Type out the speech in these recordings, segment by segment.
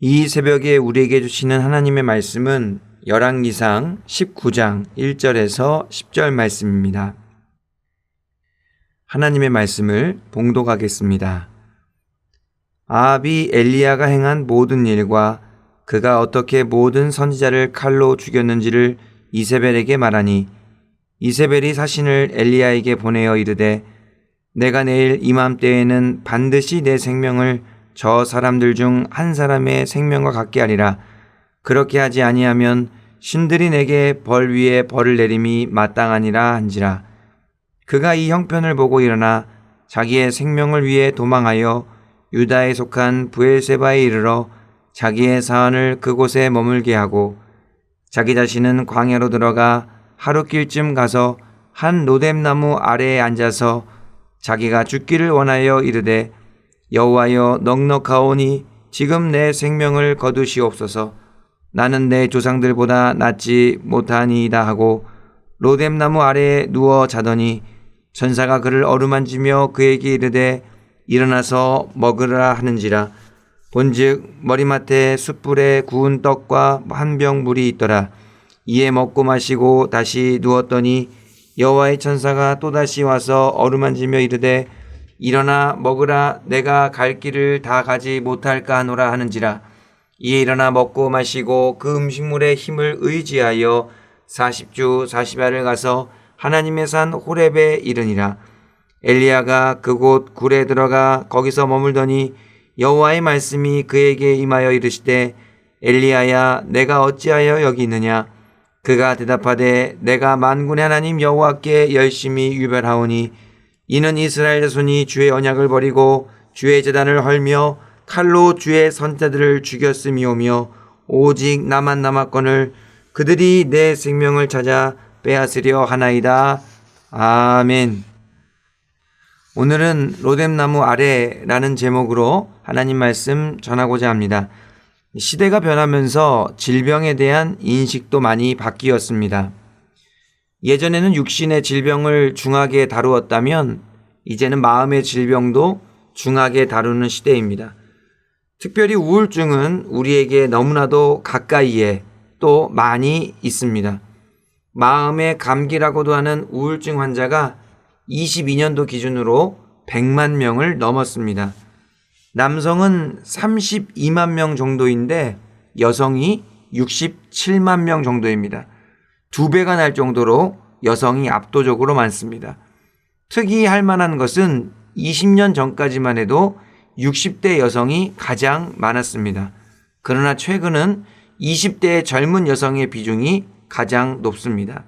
이 새벽에 우리에게 주시는 하나님의 말씀은 열왕기상 19장 1절에서 10절 말씀입니다. 하나님의 말씀을 봉독하겠습니다. 아합이 엘리야가 행한 모든 일과 그가 어떻게 모든 선지자를 칼로 죽였는지를 이세벨에게 말하니 이세벨이 사신을 엘리야에게 보내어 이르되 내가 내일 이맘때에는 반드시 내 생명을 저 사람들 중 한 사람의 생명과 같게 하리라. 그렇게 하지 아니하면 신들이 내게 벌 위에 벌을 내림이 마땅하니라 한지라. 그가 이 형편을 보고 일어나 자기의 생명을 위해 도망하여 유다에 속한 브엘세바에 이르러 자기의 사안을 그곳에 머물게 하고 자기 자신은 광야로 들어가 하루길쯤 가서 한 로뎀나무 아래에 앉아서 자기가 죽기를 원하여 이르되 여호와여 넉넉하오니 지금 내 생명을 거두시옵소서. 나는 내 조상들보다 낫지 못하니이다 하고 로뎀나무 아래에 누워 자더니 천사가 그를 어루만지며 그에게 이르되 일어나서 먹으라 하는지라. 본즉 머리맡에 숯불에 구운 떡과 한 병 물이 있더라. 이에 먹고 마시고 다시 누웠더니 여호와의 천사가 또다시 와서 어루만지며 이르되 일어나 먹으라. 내가 갈 길을 다 가지 못할까 하노라 하는지라. 이에 일어나 먹고 마시고 그 음식물의 힘을 의지하여 40주 40야를 가서 하나님의 산 호렙에 이르니라. 엘리야가 그곳 굴에 들어가 거기서 머물더니 여호와의 말씀이 그에게 임하여 이르시되 엘리야야 내가 어찌하여 여기 있느냐. 그가 대답하되 내가 만군의 하나님 여호와께 열심히 유별하오니 이는 이스라엘 자손이 주의 언약을 버리고 주의 제단을 헐며 칼로 주의 선자들을 죽였음이오며 오직 나만 남았거늘 그들이 내 생명을 찾아 빼앗으려 하나이다. 아멘. 오늘은 로뎀나무 아래라는 제목으로 하나님 말씀 전하고자 합니다. 시대가 변하면서 질병에 대한 인식도 많이 바뀌었습니다. 예전에는 육신의 질병을 중하게 다루었다면 이제는 마음의 질병도 중하게 다루는 시대입니다. 특별히 우울증은 우리에게 너무나도 가까이에 또 많이 있습니다. 마음의 감기라고도 하는 우울증 환자가 22년도 기준으로 100만 명을 넘었습니다. 남성은 32만 명 정도인데 여성이 67만 명 정도입니다. 2배가 날 정도로 여성이 압도적으로 많습니다. 특이할 만한 것은 20년 전까지만 해도 60대 여성이 가장 많았습니다. 그러나 최근은 20대의 젊은 여성의 비중이 가장 높습니다.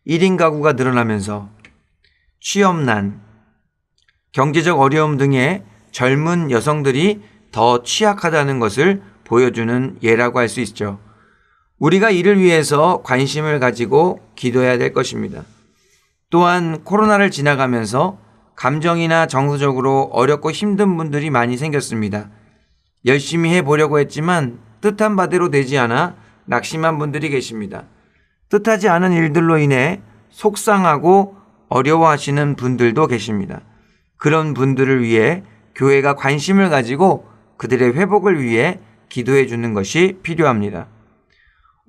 1인 가구가 늘어나면서 취업난, 경제적 어려움 등의 젊은 여성들이 더 취약하다는 것을 보여주는 예라고 할 수 있죠. 우리가 이를 위해서 관심을 가지고 기도해야 될 것입니다. 또한 코로나를 지나가면서 감정이나 정서적으로 어렵고 힘든 분들이 많이 생겼습니다. 열심히 해보려고 했지만 뜻한 바대로 되지 않아 낙심한 분들이 계십니다. 뜻하지 않은 일들로 인해 속상하고 어려워하시는 분들도 계십니다. 그런 분들을 위해 교회가 관심을 가지고 그들의 회복을 위해 기도해 주는 것이 필요합니다.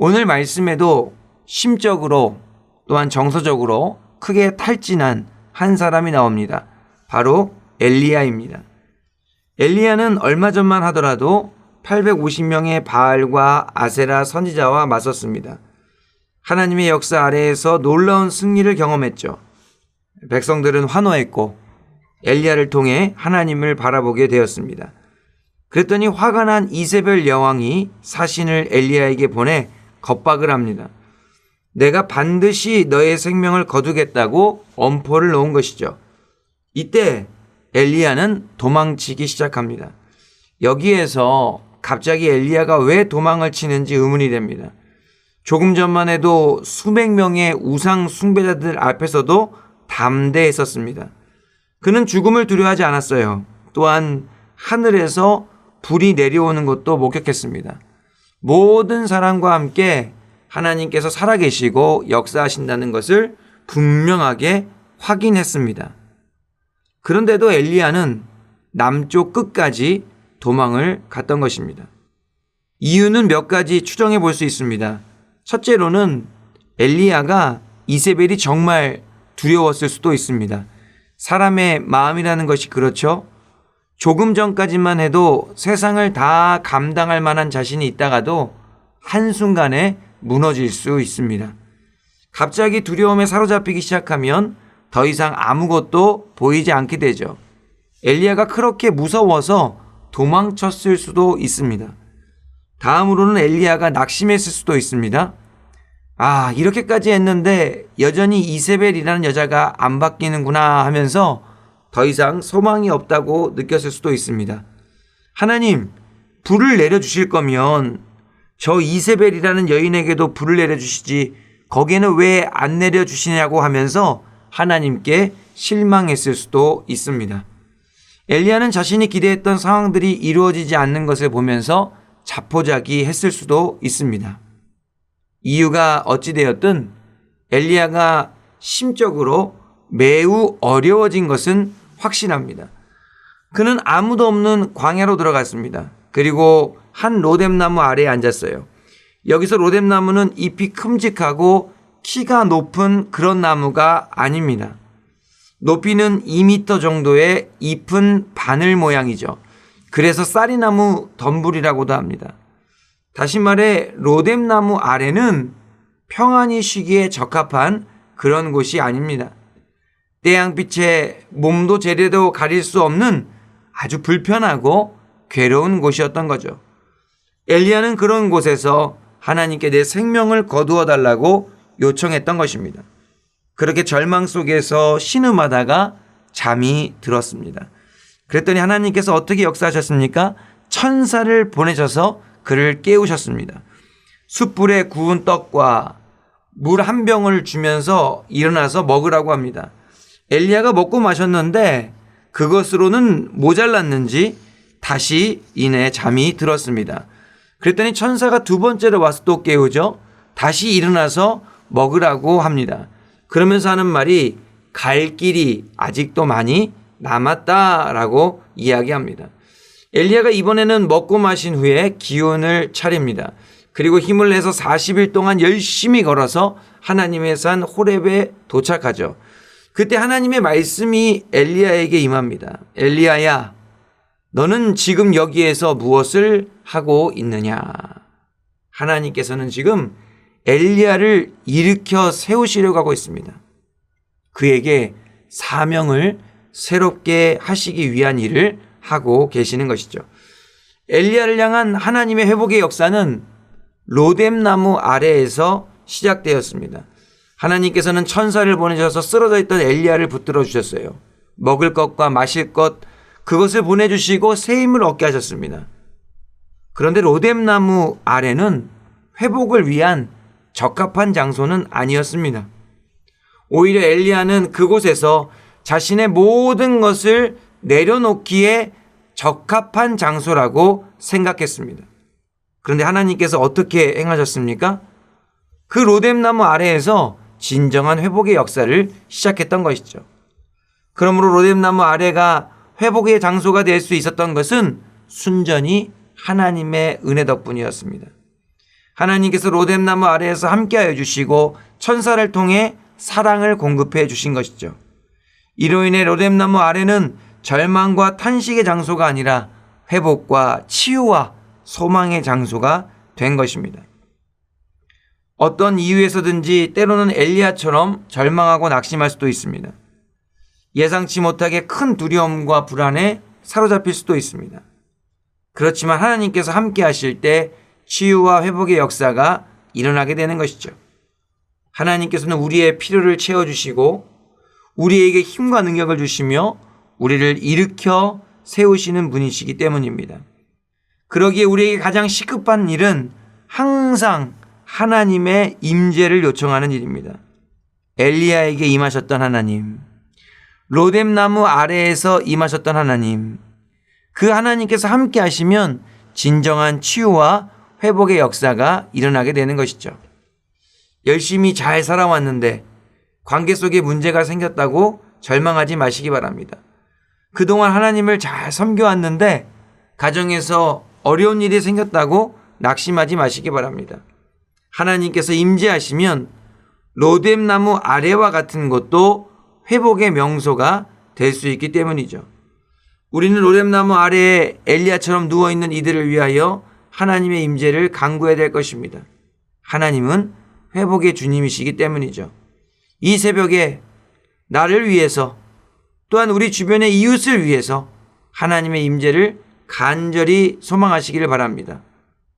오늘 말씀에도 심적으로 또한 정서적으로 크게 탈진한 한 사람이 나옵니다. 바로 엘리야입니다. 엘리야는 얼마 전만 하더라도 850명의 바알과 아세라 선지자와 맞섰습니다. 하나님의 역사 아래에서 놀라운 승리를 경험했죠. 백성들은 환호했고 엘리야를 통해 하나님을 바라보게 되었습니다. 그랬더니 화가 난 이세벨 여왕이 사신을 엘리야에게 보내 겁박을 합니다. 내가 반드시 너의 생명을 거두겠다고 엄포를 놓은 것이죠. 이때 엘리야는 도망치기 시작합니다. 여기에서 갑자기 엘리야가 왜 도망을 치는지 의문이 됩니다. 조금 전만 해도 수백 명의 우상 숭배자들 앞에서도 담대했었습니다. 그는 죽음을 두려워하지 않았어요. 또한 하늘에서 불이 내려오는 것도 목격했습니다. 모든 사람과 함께 하나님께서 살아계시고 역사하신다는 것을 분명하게 확인했습니다. 그런데도 엘리야는 남쪽 끝까지 도망을 갔던 것입니다. 이유는 몇 가지 추정해 볼 수 있습니다. 첫째로는 엘리야가 이세벨이 정말 두려웠을 수도 있습니다. 사람의 마음이라는 것이 그렇죠. 조금 전까지만 해도 세상을 다 감당할 만한 자신이 있다가도 한순간에 무너질 수 있습니다. 갑자기 두려움에 사로잡히기 시작하면 더 이상 아무것도 보이지 않게 되죠. 엘리야가 그렇게 무서워서 도망쳤을 수도 있습니다. 다음으로는 엘리야가 낙심했을 수도 있습니다. 이렇게까지 했는데 여전히 이세벨이라는 여자가 안 바뀌는구나 하면서 더 이상 소망이 없다고 느꼈을 수도 있습니다. 하나님, 불을 내려주실 거면 저 이세벨이라는 여인에게도 불을 내려주시지 거기에는 왜 안 내려주시냐고 하면서 하나님께 실망했을 수도 있습니다. 엘리야는 자신이 기대했던 상황들이 이루어지지 않는 것을 보면서 자포자기했을 수도 있습니다. 이유가 어찌되었든 엘리야가 심적으로 매우 어려워진 것은 확실합니다. 그는 아무도 없는 광야로 들어갔습니다. 그리고 한 로뎀나무 아래에 앉았어요. 여기서 로뎀나무는 잎이 큼직하고 키가 높은 그런 나무가 아닙니다. 높이는 2m 정도의 잎은 바늘 모양이죠. 그래서 쌀이나무 덤불이라고도 합니다. 다시 말해 로뎀나무 아래는 평안히 쉬기에 적합한 그런 곳이 아닙니다. 태양빛에 몸도 제대로 가릴 수 없는 아주 불편하고 괴로운 곳이었던 거죠. 엘리야는 그런 곳에서 하나님께 내 생명을 거두어 달라고 요청했던 것입니다. 그렇게 절망 속에서 신음하다가 잠이 들었습니다. 그랬더니 하나님께서 어떻게 역사하셨습니까? 천사를 보내셔서 그를 깨우셨습니다. 숯불에 구운 떡과 물 한 병을 주면서 일어나서 먹으라고 합니다. 엘리야가 먹고 마셨는데 그것으로는 모자랐는지 다시 이내 잠이 들었습니다. 그랬더니 천사가 두 번째로 와서 또 깨우죠. 다시 일어나서 먹으라고 합니다. 그러면서 하는 말이 갈 길이 아직도 많이 남았다라고 이야기합니다. 엘리야가 이번에는 먹고 마신 후에 기운을 차립니다. 그리고 힘을 내서 40일 동안 열심히 걸어서 하나님의 산 호렙에 도착하죠. 그때 하나님의 말씀이 엘리야에게 임합니다. 엘리야야, 너는 지금 여기에서 무엇을 하고 있느냐? 하나님께서는 지금 엘리야를 일으켜 세우시려고 하고 있습니다. 그에게 사명을 새롭게 하시기 위한 일을 하고 계시는 것이죠. 엘리야를 향한 하나님의 회복의 역사는 로뎀나무 아래에서 시작되었습니다. 하나님께서는 천사를 보내셔서 쓰러져 있던 엘리야를 붙들어 주셨어요. 먹을 것과 마실 것, 그것을 보내주시고 새 힘을 얻게 하셨습니다. 그런데 로뎀나무 아래는 회복을 위한 적합한 장소는 아니었습니다. 오히려 엘리야는 그곳에서 자신의 모든 것을 내려놓기에 적합한 장소라고 생각했습니다. 그런데 하나님께서 어떻게 행하셨습니까? 그 로뎀나무 아래에서 진정한 회복의 역사를 시작했던 것이죠. 그러므로 로뎀나무 아래가 회복의 장소가 될 수 있었던 것은 순전히 하나님의 은혜 덕분이었습니다. 하나님께서 로뎀나무 아래에서 함께하여 주시고 천사를 통해 사랑을 공급해 주신 것이죠. 이로 인해 로뎀나무 아래는 절망과 탄식의 장소가 아니라 회복과 치유와 소망의 장소가 된 것입니다. 어떤 이유에서든지 때로는 엘리야처럼 절망하고 낙심할 수도 있습니다. 예상치 못하게 큰 두려움과 불안에 사로잡힐 수도 있습니다. 그렇지만 하나님께서 함께 하실 때 치유와 회복의 역사가 일어나게 되는 것이죠. 하나님께서는 우리의 필요를 채워주시고 우리에게 힘과 능력을 주시며 우리를 일으켜 세우시는 분이시기 때문입니다. 그러기에 우리에게 가장 시급한 일은 항상 하나님의 임재를 요청하는 일입니다. 엘리야에게 임하셨던 하나님, 로뎀나무 아래에서 임하셨던 하나님, 그 하나님께서 함께 하시면 진정한 치유와 회복의 역사가 일어나게 되는 것이죠. 열심히 잘 살아왔는데 관계 속에 문제가 생겼다고 절망하지 마시기 바랍니다. 그동안 하나님을 잘 섬겨왔는데 가정에서 어려운 일이 생겼다고 낙심하지 마시기 바랍니다. 하나님께서 임재하시면 로뎀나무 아래와 같은 것도 회복의 명소가 될 수 있기 때문이죠. 우리는 로뎀나무 아래에 엘리야처럼 누워있는 이들을 위하여 하나님의 임재를 간구해야 될 것입니다. 하나님은 회복의 주님이시기 때문이죠. 이 새벽에 나를 위해서 또한 우리 주변의 이웃을 위해서 하나님의 임재를 간절히 소망하시기를 바랍니다.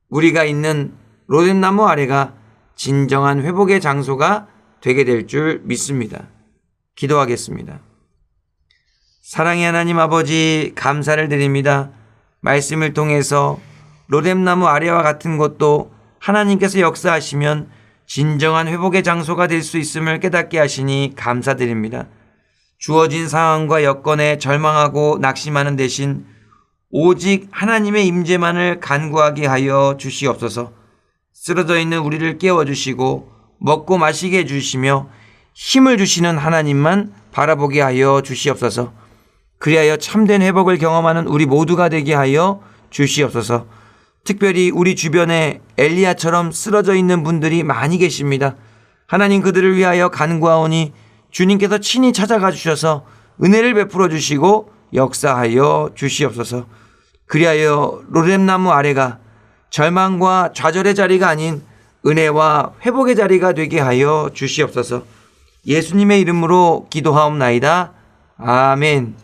우리가 있는 로뎀나무 아래가 진정한 회복의 장소가 되게 될 줄 믿습니다. 기도하겠습니다. 사랑의 하나님 아버지, 감사를 드립니다. 말씀을 통해서 로뎀나무 아래와 같은 곳도 하나님께서 역사하시면 진정한 회복의 장소가 될 수 있음을 깨닫게 하시니 감사드립니다. 주어진 상황과 여건에 절망하고 낙심하는 대신 오직 하나님의 임재만을 간구하게 하여 주시옵소서. 쓰러져 있는 우리를 깨워주시고 먹고 마시게 해주시며 힘을 주시는 하나님만 바라보게 하여 주시옵소서. 그리하여 참된 회복을 경험하는 우리 모두가 되게 하여 주시옵소서. 특별히 우리 주변에 엘리야처럼 쓰러져 있는 분들이 많이 계십니다. 하나님, 그들을 위하여 간구하오니 주님께서 친히 찾아가 주셔서 은혜를 베풀어 주시고 역사하여 주시옵소서. 그리하여 로뎀나무 아래가 절망과 좌절의 자리가 아닌 은혜와 회복의 자리가 되게 하여 주시옵소서. 예수님의 이름으로 기도하옵나이다. 아멘.